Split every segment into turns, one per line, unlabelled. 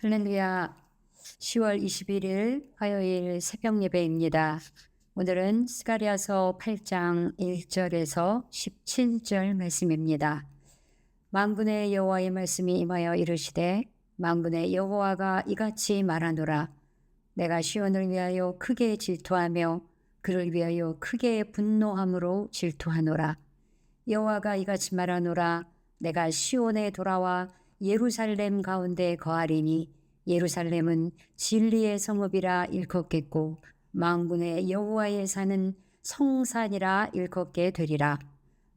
할렐루야. 10월 21일 화요일 새벽 예배입니다. 오늘은 스가랴서 8장 1절에서 17절 말씀입니다. 만군의 여호와의 말씀이 임하여 이르시되 만군의 여호와가 이같이 말하노라. 내가 시온을 위하여 크게 질투하며 그를 위하여 크게 분노함으로 질투하노라. 여호와가 이같이 말하노라. 내가 시온에 돌아와 예루살렘 가운데 거하리니 예루살렘은 진리의 성읍이라 일컫겠고 만군의 여호와의 산은 성산이라 일컫게 되리라.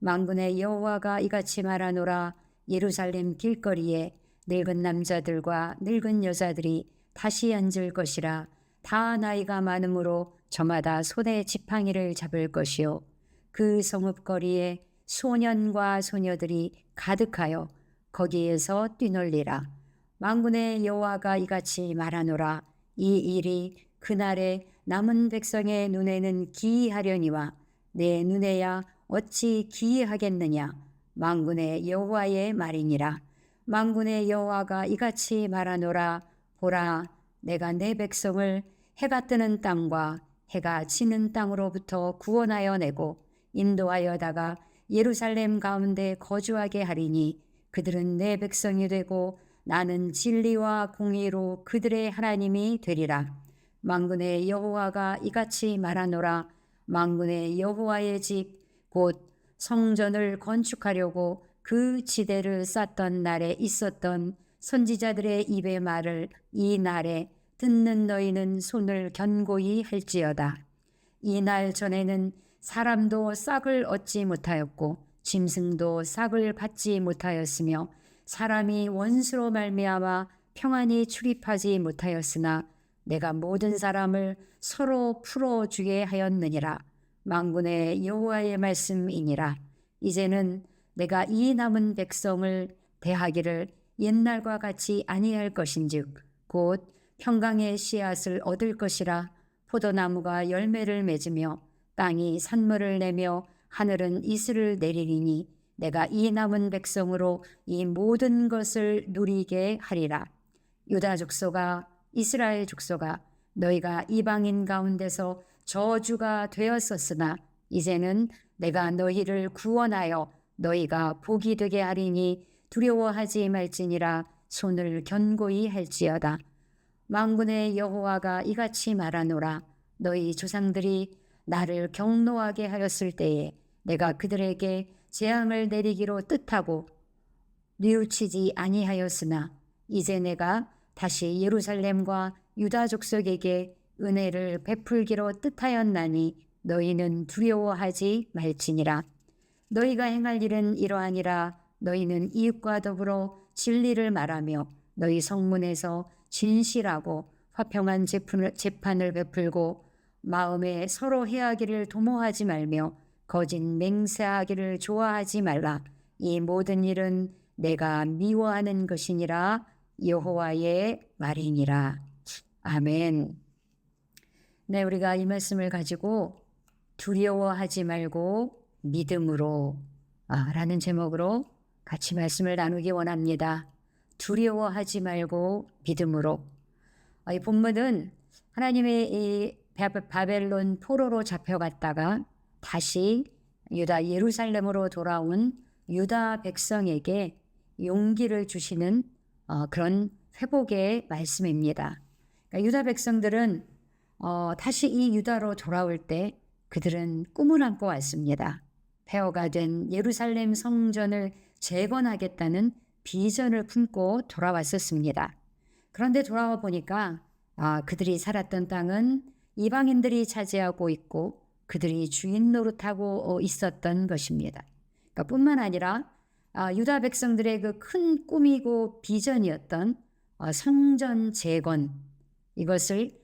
만군의 여호와가 이같이 말하노라. 예루살렘 길거리에 늙은 남자들과 늙은 여자들이 다시 앉을 것이라. 다 나이가 많으므로 저마다 손에 지팡이를 잡을 것이요 그 성읍거리에 소년과 소녀들이 가득하여 거기에서 뛰놀리라. 만군의 여호와가 이같이 말하노라. 이 일이 그날에 남은 백성의 눈에는 기이하려니와 내 눈에야 어찌 기이하겠느냐. 만군의 여호와의 말이니라. 만군의 여호와가 이같이 말하노라. 보라, 내가 내 백성을 해가 뜨는 땅과 해가 지는 땅으로부터 구원하여 내고 인도하여다가 예루살렘 가운데 거주하게 하리니 그들은 내 백성이 되고 나는 진리와 공의로 그들의 하나님이 되리라. 만군의 여호와가 이같이 말하노라. 만군의 여호와의 집 곧 성전을 건축하려고 그 지대를 쌓던 날에 있었던 선지자들의 입의 말을 이 날에 듣는 너희는 손을 견고히 할지어다. 이 날 전에는 사람도 싹을 얻지 못하였고 짐승도 싹을 받지 못하였으며 사람이 원수로 말미암아 평안히 출입하지 못하였으나 내가 모든 사람을 서로 풀어주게 하였느니라. 만군의 여호와의 말씀이니라. 이제는 내가 이 남은 백성을 대하기를 옛날과 같이 아니할 것인즉 곧 평강의 씨앗을 얻을 것이라. 포도나무가 열매를 맺으며 땅이 산물을 내며 하늘은 이슬을 내리리니 내가 이 남은 백성으로 이 모든 것을 누리게 하리라. 유다 족속아, 이스라엘 족속아, 너희가 이방인 가운데서 저주가 되었었으나 이제는 내가 너희를 구원하여 너희가 복이 되게 하리니 두려워하지 말지니라. 손을 견고히 할지어다. 만군의 여호와가 이같이 말하노라. 너희 조상들이 나를 경노하게 하였을 때에 내가 그들에게 재앙을 내리기로 뜻하고 뉘우치지 아니하였으나 이제 내가 다시 예루살렘과 유다 족속에게 은혜를 베풀기로 뜻하였나니 너희는 두려워하지 말지니라. 너희가 행할 일은 이러하니라. 너희는 이웃과 더불어 진리를 말하며 너희 성문에서 진실하고 화평한 재판을 베풀고 마음에 서로 해하기를 도모하지 말며 거짓 맹세하기를 좋아하지 말라. 이 모든 일은 내가 미워하는 것이니라. 여호와의 말이니라. 아멘. 네, 우리가 이 말씀을 가지고 두려워하지 말고 믿음으로 라는 제목으로 같이 말씀을 나누기 원합니다. 두려워하지 말고 믿음으로. 이 본문은 하나님의 이 바벨론 포로로 잡혀갔다가 다시 유다 예루살렘으로 돌아온 유다 백성에게 용기를 주시는 그런 회복의 말씀입니다. 그러니까 유다 백성들은 다시 이 유다로 돌아올 때 그들은 꿈을 안고 왔습니다. 폐허가 된 예루살렘 성전을 재건하겠다는 비전을 품고 돌아왔었습니다. 그런데 돌아와 보니까 그들이 살았던 땅은 이방인들이 차지하고 있고 그들이 주인 노릇하고 있었던 것입니다. 그러니까 뿐만 아니라 유다 백성들의 그 큰 꿈이고 비전이었던 성전 재건, 이것을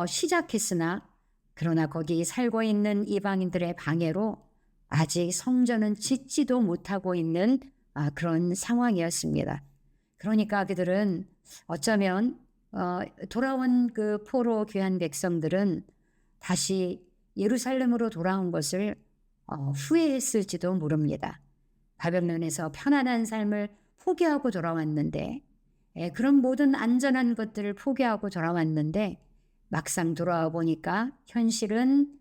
시작했으나 그러나 거기 살고 있는 이방인들의 방해로 아직 성전은 짓지도 못하고 있는 그런 상황이었습니다. 그러니까 그들은 어쩌면 돌아온 그 포로 귀한 백성들은 다시 예루살렘으로 돌아온 것을 후회했을지도 모릅니다. 바벨론에서 편안한 삶을 포기하고 돌아왔는데 그런 모든 안전한 것들을 포기하고 돌아왔는데 막상 돌아와 보니까 현실은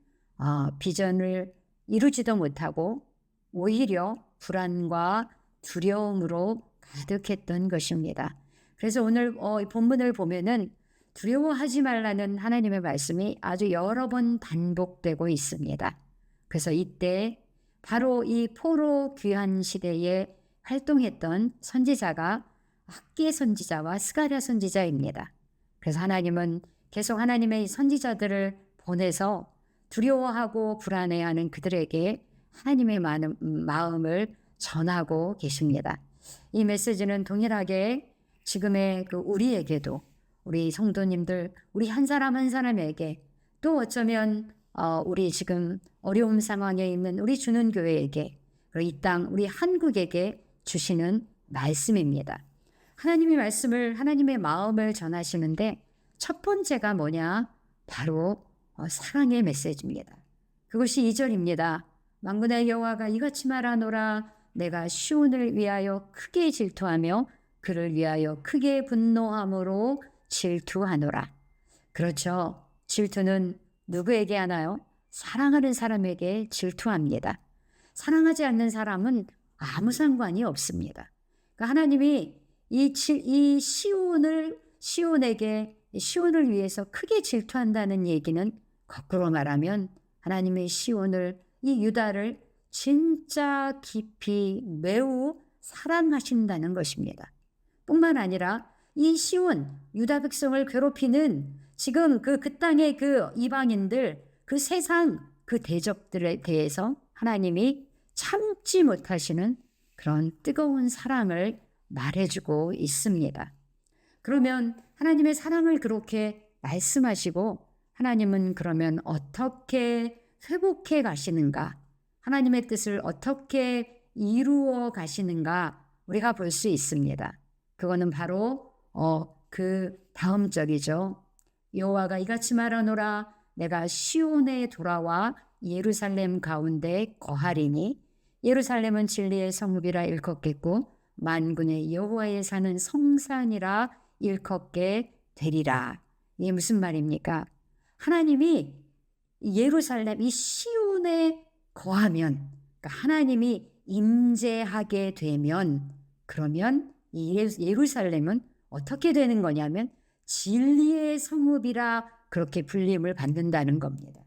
비전을 이루지도 못하고 오히려 불안과 두려움으로 가득했던 것입니다. 그래서 오늘 이 본문을 보면은 두려워하지 말라는 하나님의 말씀이 아주 여러 번 반복되고 있습니다. 그래서 이때 바로 이 포로 귀환 시대에 활동했던 선지자가 학기의 선지자와 스가랴 선지자입니다. 그래서 하나님은 계속 하나님의 선지자들을 보내서 두려워하고 불안해하는 그들에게 하나님의 마음을 전하고 계십니다. 이 메시지는 동일하게 지금의 우리에게도, 우리 성도님들, 우리 한 사람 한 사람에게, 또 어쩌면 우리 지금 어려운 상황에 있는 우리 주는 교회에게, 그리고 이 땅 우리 한국에게 주시는 말씀입니다. 하나님의 말씀을, 하나님의 마음을 전하시는데 첫 번째가 뭐냐? 바로 사랑의 메시지입니다. 그것이 2절입니다. 만군의 여호와가 이같이 말하노라. 내가 시온을 위하여 크게 질투하며 그를 위하여 크게 분노함으로 질투하노라. 그렇죠. 질투는 누구에게 하나요? 사랑하는 사람에게 질투합니다. 사랑하지 않는 사람은 아무 상관이 없습니다. 그러니까 하나님이 이 시온을 위해서 크게 질투한다는 얘기는 거꾸로 말하면 하나님의 시온을, 이 유다를 진짜 깊이 매우 사랑하신다는 것입니다. 뿐만 아니라 이 시온, 유다 백성을 괴롭히는 지금 그 땅의 그 이방인들, 그 세상 그 대적들에 대해서 하나님이 참지 못하시는 그런 뜨거운 사랑을 말해주고 있습니다. 그러면 하나님의 사랑을 그렇게 말씀하시고 하나님은 그러면 어떻게 회복해 가시는가? 하나님의 뜻을 어떻게 이루어 가시는가? 우리가 볼 수 있습니다. 그거는 바로 그 다음 절이죠. 여호와가 이같이 말하노라. 내가 시온에 돌아와 예루살렘 가운데 거하리니 예루살렘은 진리의 성읍이라 일컫겠고 만군의 여호와에 사는 성산이라 일컫게 되리라. 이게 무슨 말입니까? 하나님이 예루살렘, 이 시온에 거하면, 그러니까 하나님이 임재하게 되면, 그러면 이 예루살렘은 어떻게 되는 거냐면 진리의 성읍이라 그렇게 불림을 받는다는 겁니다.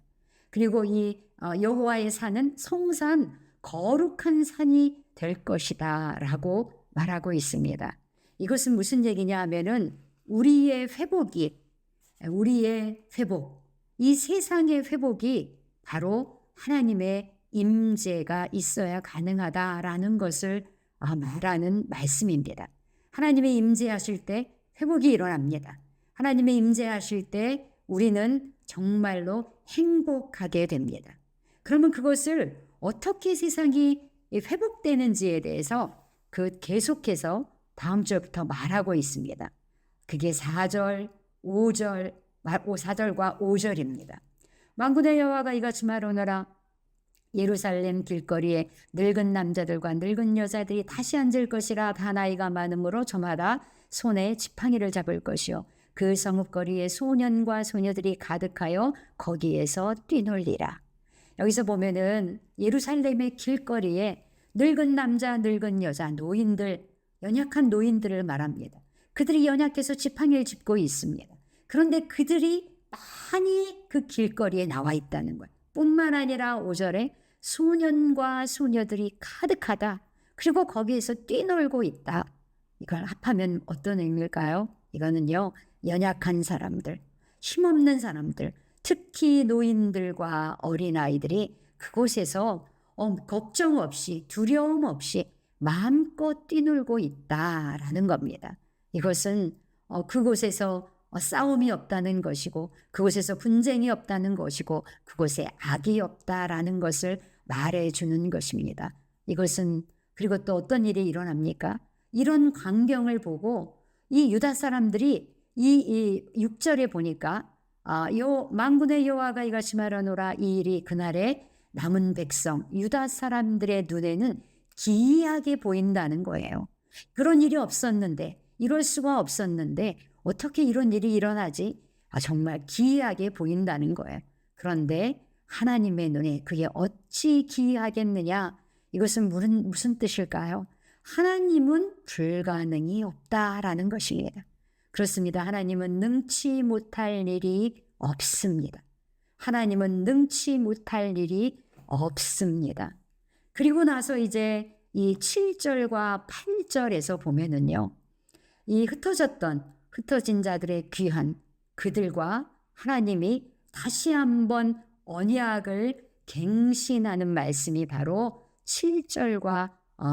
그리고 이 여호와의 산은 성산, 거룩한 산이 될 것이다 라고 말하고 있습니다. 이것은 무슨 얘기냐 하면은 우리의 회복, 이 세상의 회복이 바로 하나님의 임재가 있어야 가능하다라는 것을 말하는 말씀입니다. 하나님의 임재하실 때 회복이 일어납니다. 하나님의 임재하실 때 우리는 정말로 행복하게 됩니다. 그러면 그것을 어떻게 세상이 회복되는지에 대해서 계속해서 다음 절부터 말하고 있습니다. 그게 4절과 5절입니다. 만군의 여호와가 이같이 말하노라. 예루살렘 길거리에 늙은 남자들과 늙은 여자들이 다시 앉을 것이라. 다 나이가 많으므로 저마다 손에 지팡이를 잡을 것이요 그 성읍거리에 소년과 소녀들이 가득하여 거기에서 뛰놀리라. 여기서 보면은 예루살렘의 길거리에 늙은 남자, 늙은 여자, 노인들, 연약한 노인들을 말합니다. 그들이 연약해서 지팡이를 짚고 있습니다. 그런데 그들이 많이 그 길거리에 나와 있다는 거예요. 뿐만 아니라 5절에 소년과 소녀들이 가득하다. 그리고 거기에서 뛰놀고 있다. 이걸 합하면 어떤 의미일까요? 이거는요, 연약한 사람들, 힘없는 사람들, 특히 노인들과 어린아이들이 그곳에서 걱정 없이, 두려움 없이 마음껏 뛰놀고 있다라는 겁니다. 이것은 그곳에서 싸움이 없다는 것이고, 그곳에서 분쟁이 없다는 것이고, 그곳에 악이 없다라는 것을 말해주는 것입니다. 이것은, 그리고 또 어떤 일이 일어납니까? 이런 광경을 보고 이 유다 사람들이 이 6절에 보니까 만군의 여호와가 이같이 말하노라. 이 일이 그날에 남은 백성 유다 사람들의 눈에는 기이하게 보인다는 거예요. 그런 일이 없었는데, 이럴 수가 없었는데 어떻게 이런 일이 일어나지? 정말 기이하게 보인다는 거예요. 그런데 하나님의 눈에 그게 어찌 기이하겠느냐? 이것은 무슨 뜻일까요? 하나님은 불가능이 없다라는 것입니다. 그렇습니다. 하나님은 능치 못할 일이 없습니다. 하나님은 능치 못할 일이 없습니다. 그리고 나서 이제 이 7절과 8절에서 보면은요, 이 흩어진 자들의 귀한 그들과 하나님이 다시 한번 언약을 갱신하는 말씀이 바로 7절과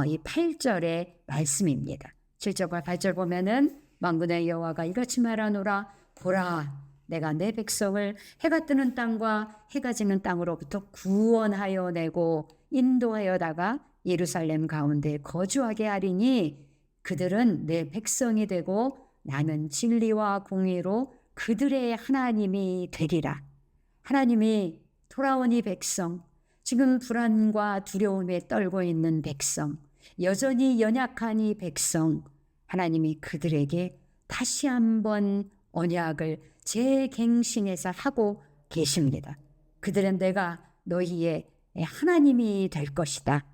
이 8절의 말씀입니다. 7절과 8절 보면은 만군의 여호와가 이같이 말하노라. 보라, 내가 내 백성을 해가 뜨는 땅과 해가 지는 땅으로부터 구원하여 내고 인도하여다가 예루살렘 가운데 거주하게 하리니 그들은 내 백성이 되고 나는 진리와 공의로 그들의 하나님이 되리라. 하나님이 돌아온 이 백성, 지금 불안과 두려움에 떨고 있는 백성, 여전히 연약한 이 백성, 하나님이 그들에게 다시 한번 언약을 재갱신해서 하고 계십니다. 그들은 내가 너희의 하나님이 될 것이다.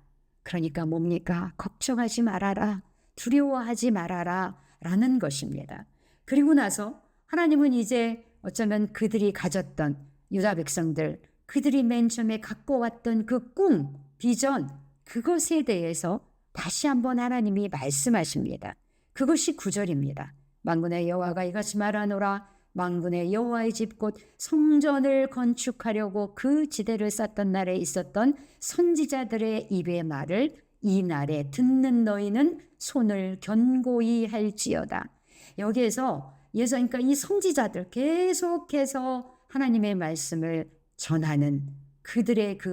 그러니까 뭡니까? 걱정하지 말아라. 두려워하지 말아라. 라는 것입니다. 그리고 나서 하나님은 이제 어쩌면 그들이 가졌던 유다 백성들, 그들이 맨 처음에 갖고 왔던 그 꿈, 비전, 그것에 대해서 다시 한번 하나님이 말씀하십니다. 그것이 9절입니다. 만군의 여호와가 이같이 말하노라. 만군의 여호와의 집 곧 성전을 건축하려고 그 지대를 쌓던 날에 있었던 선지자들의 입의 말을 이 날에 듣는 너희는 손을 견고히 할지어다. 여기에서 그러니까 이 선지자들 계속해서 하나님의 말씀을 전하는 그들의 그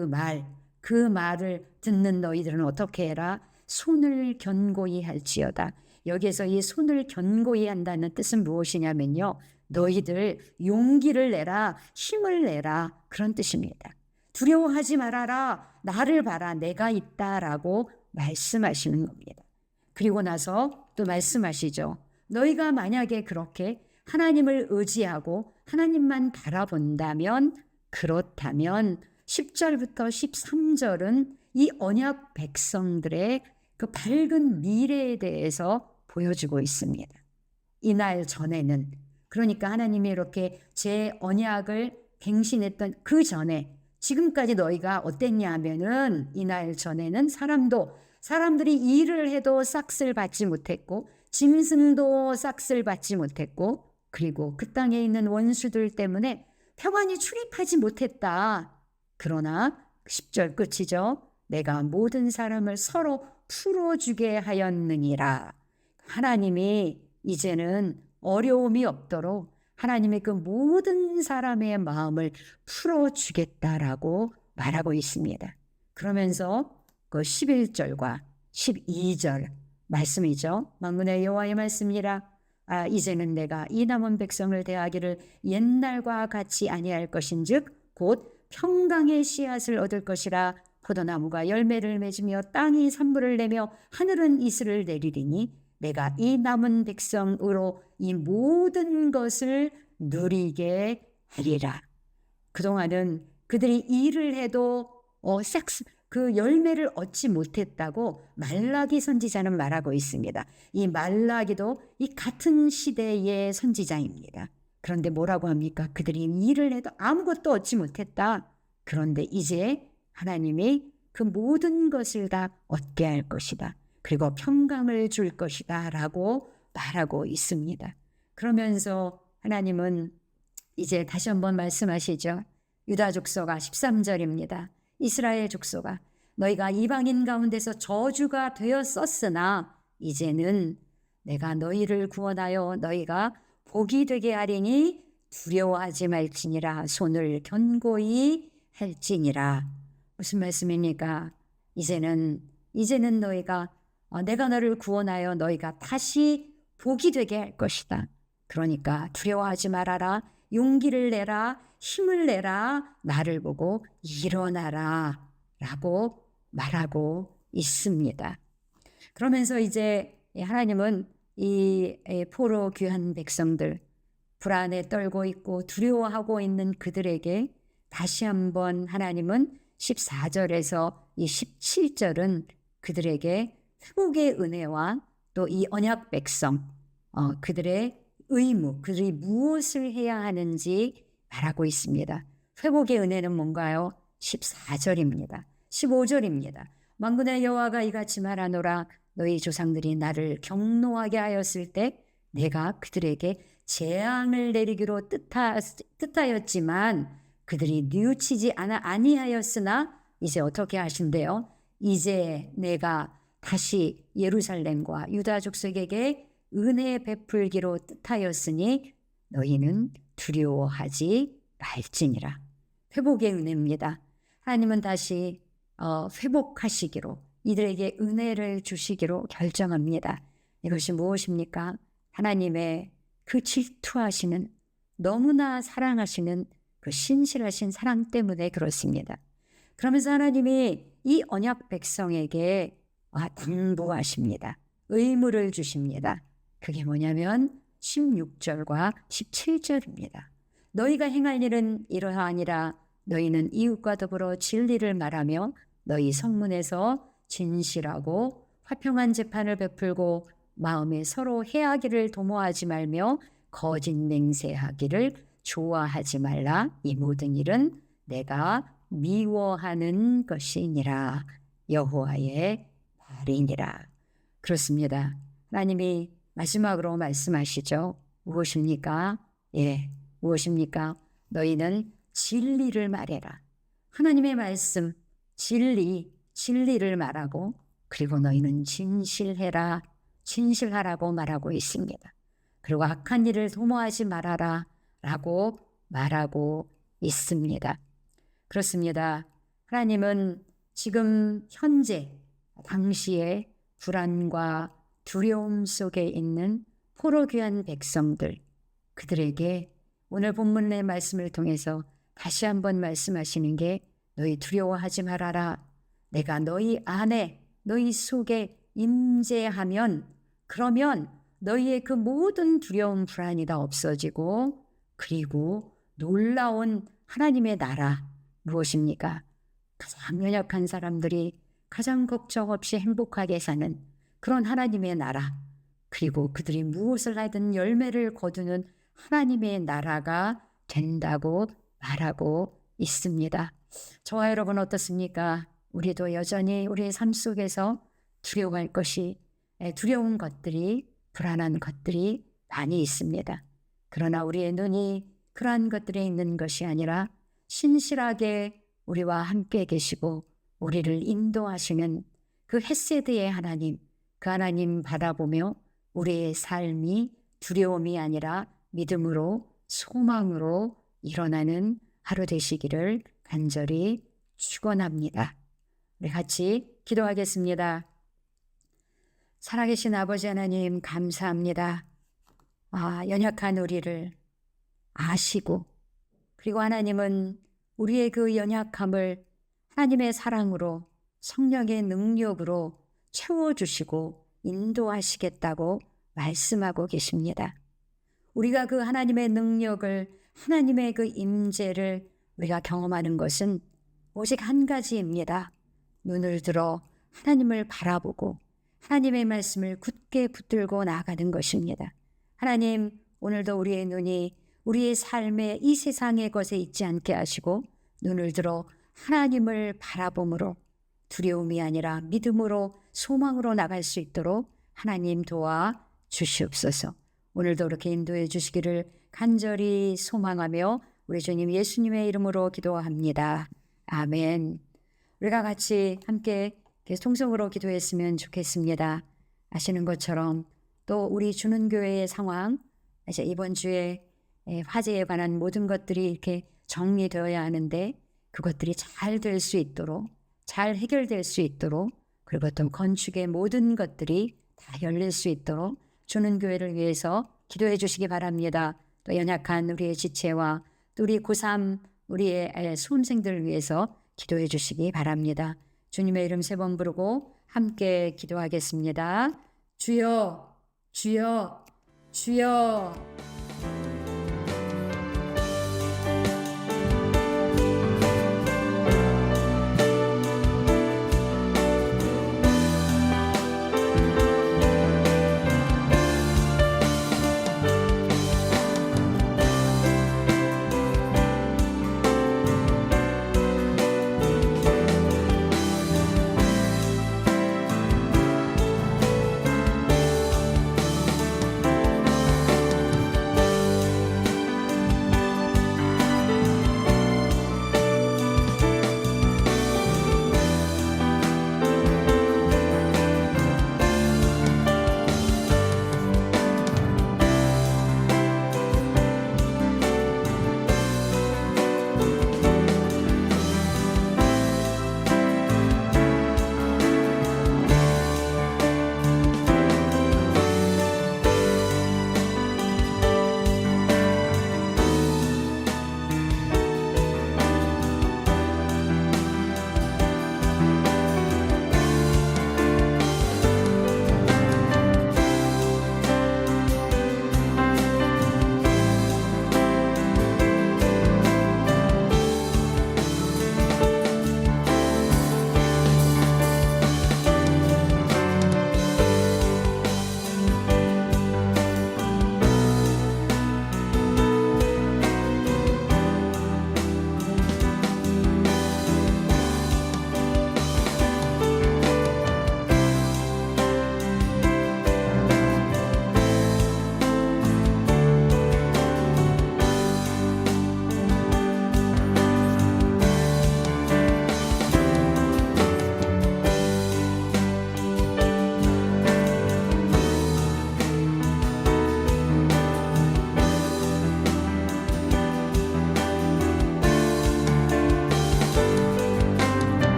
말을 듣는 너희들은 어떻게 해라? 손을 견고히 할지어다. 여기에서 이 손을 견고히 한다는 뜻은 무엇이냐면요, 너희들 용기를 내라, 힘을 내라, 그런 뜻입니다. 두려워하지 말아라, 나를 봐라, 내가 있다라고 말씀하시는 겁니다. 그리고 나서 또 말씀하시죠. 너희가 만약에 그렇게 하나님을 의지하고 하나님만 바라본다면, 그렇다면 10절부터 13절은 이 언약 백성들의 그 밝은 미래에 대해서 보여주고 있습니다. 이날 전에는, 그러니까 하나님이 이렇게 제 언약을 갱신했던 그 전에, 지금까지 너희가 어땠냐 하면은 이날 전에는 사람들이 일을 해도 싹쓸 받지 못했고 짐승도 싹쓸 받지 못했고, 그리고 그 땅에 있는 원수들 때문에 평안히 출입하지 못했다. 그러나 10절 끝이죠. 내가 모든 사람을 서로 풀어주게 하였느니라. 하나님이 이제는 어려움이 없도록 하나님의 그 모든 사람의 마음을 풀어주겠다라고 말하고 있습니다. 그러면서 그 11절과 12절 말씀이죠. 만군의 여호와의 말씀이라. 이제는 내가 이 남은 백성을 대하기를 옛날과 같이 아니할 것인즉 곧 평강의 씨앗을 얻을 것이라. 포도나무가 열매를 맺으며 땅이 산물을 내며 하늘은 이슬을 내리리니 내가 이 남은 백성으로 이 모든 것을 누리게 하리라. 그동안은 그들이 일을 해도 그 열매를 얻지 못했다고 말라기 선지자는 말하고 있습니다. 이 말라기도 이 같은 시대의 선지자입니다. 그런데 뭐라고 합니까? 그들이 일을 해도 아무것도 얻지 못했다. 그런데 이제 하나님이 그 모든 것을 다 얻게 할 것이다. 그리고 평강을 줄 것이다 라고 말하고 있습니다. 그러면서 하나님은 이제 다시 한번 말씀하시죠. 유다 족속아, 13절입니다. 이스라엘 족속아, 너희가 이방인 가운데서 저주가 되었었으나 이제는 내가 너희를 구원하여 너희가 복이 되게 하리니 두려워하지 말지니라. 손을 견고히 할지니라. 무슨 말씀입니까? 이제는 너희가 내가 너를 구원하여 너희가 다시 복이 되게 할 것이다. 그러니까 두려워하지 말아라. 용기를 내라. 힘을 내라. 나를 보고 일어나라 라고 말하고 있습니다. 그러면서 이제 하나님은 이 포로 귀한 백성들, 불안에 떨고 있고 두려워하고 있는 그들에게 다시 한번 하나님은 14절에서 이 17절은 그들에게 회복의 은혜와 또 이 언약 백성, 그들의 의무, 그들이 무엇을 해야 하는지 말하고 있습니다. 회복의 은혜는 뭔가요? 14절입니다. 15절입니다. 만군의 여호와가 이같이 말하노라. 너희 조상들이 나를 경노하게 하였을 때 내가 그들에게 재앙을 내리기로 뜻하였지만 그들이 뉘우치지 아니하였으나 이제 어떻게 하신대요? 이제 내가 다시 예루살렘과 유다 족속에게 은혜 베풀기로 뜻하였으니 너희는 두려워하지 말지니라. 회복의 은혜입니다. 하나님은 다시 회복하시기로, 이들에게 은혜를 주시기로 결정합니다. 이것이 무엇입니까? 하나님의 그 질투하시는, 너무나 사랑하시는 그 신실하신 사랑 때문에 그렇습니다. 그러면서 하나님이 이 언약 백성에게 당부하십니다. 의무를 주십니다. 그게 뭐냐면 16절과 17절입니다. 너희가 행할 일은 이러하니라. 너희는 이웃과 더불어 진리를 말하며 너희 성문에서 진실하고 화평한 재판을 베풀고 마음에 서로 해하기를 도모하지 말며 거짓 맹세하기를 좋아하지 말라. 이 모든 일은 내가 미워하는 것이니라. 여호와의 말이니라. 그렇습니다. 하나님이 마지막으로 말씀하시죠. 무엇입니까? 무엇입니까? 너희는 진리를 말해라. 하나님의 말씀, 진리를 말하고, 그리고 너희는 진실하라고 말하고 있습니다. 그리고 악한 일을 도모하지 말아라 라고 말하고 있습니다. 그렇습니다. 하나님은 지금 현재 당시에 불안과 두려움 속에 있는 포로 귀한 백성들, 그들에게 오늘 본문의 말씀을 통해서 다시 한번 말씀하시는 게 너희 두려워하지 말아라. 내가 너희 안에, 너희 속에 임재하면, 그러면 너희의 그 모든 두려움, 불안이 다 없어지고, 그리고 놀라운 하나님의 나라, 무엇입니까? 가장 연약한 사람들이 가장 걱정 없이 행복하게 사는 그런 하나님의 나라, 그리고 그들이 무엇을 하든 열매를 거두는 하나님의 나라가 된다고 말하고 있습니다. 저와 여러분 어떻습니까? 우리도 여전히 우리의 삶 속에서 두려운 것들이, 불안한 것들이 많이 있습니다. 그러나 우리의 눈이 그러한 것들에 있는 것이 아니라 신실하게 우리와 함께 계시고 우리를 인도하시는 그 헤세드의 하나님, 그 하나님 바라보며 우리의 삶이 두려움이 아니라 믿음으로, 소망으로 일어나는 하루 되시기를 간절히 축원합니다. 우리 같이 기도하겠습니다. 살아계신 아버지 하나님, 감사합니다. 연약한 우리를 아시고, 그리고 하나님은 우리의 그 연약함을 하나님의 사랑으로, 성령의 능력으로 채워주시고 인도하시겠다고 말씀하고 계십니다. 우리가 그 하나님의 능력을, 하나님의 그 임재를 우리가 경험하는 것은 오직 한 가지입니다. 눈을 들어 하나님을 바라보고 하나님의 말씀을 굳게 붙들고 나아가는 것입니다. 하나님, 오늘도 우리의 눈이 우리의 삶의 이 세상의 것에 있지 않게 하시고 눈을 들어 하나님을 바라봄으로 두려움이 아니라 믿음으로, 소망으로 나갈 수 있도록 하나님 도와 주시옵소서. 오늘도 그렇게 인도해 주시기를 간절히 소망하며 우리 주님 예수님의 이름으로 기도합니다. 아멘. 우리가 같이 함께 통성으로 기도했으면 좋겠습니다. 아시는 것처럼 또 우리 주는 교회의 상황, 이제 이번 주에 화재에 관한 모든 것들이 이렇게 정리되어야 하는데 그것들이 잘 될 수 있도록, 잘 해결될 수 있도록, 그리고 또 건축의 모든 것들이 다 열릴 수 있도록 주는 교회를 위해서 기도해 주시기 바랍니다. 또 연약한 우리의 지체와 또 우리 고3 우리의 수험생들을 위해서 기도해 주시기 바랍니다. 주님의 이름 3번 부르고 함께 기도하겠습니다. 주여, 주여, 주여.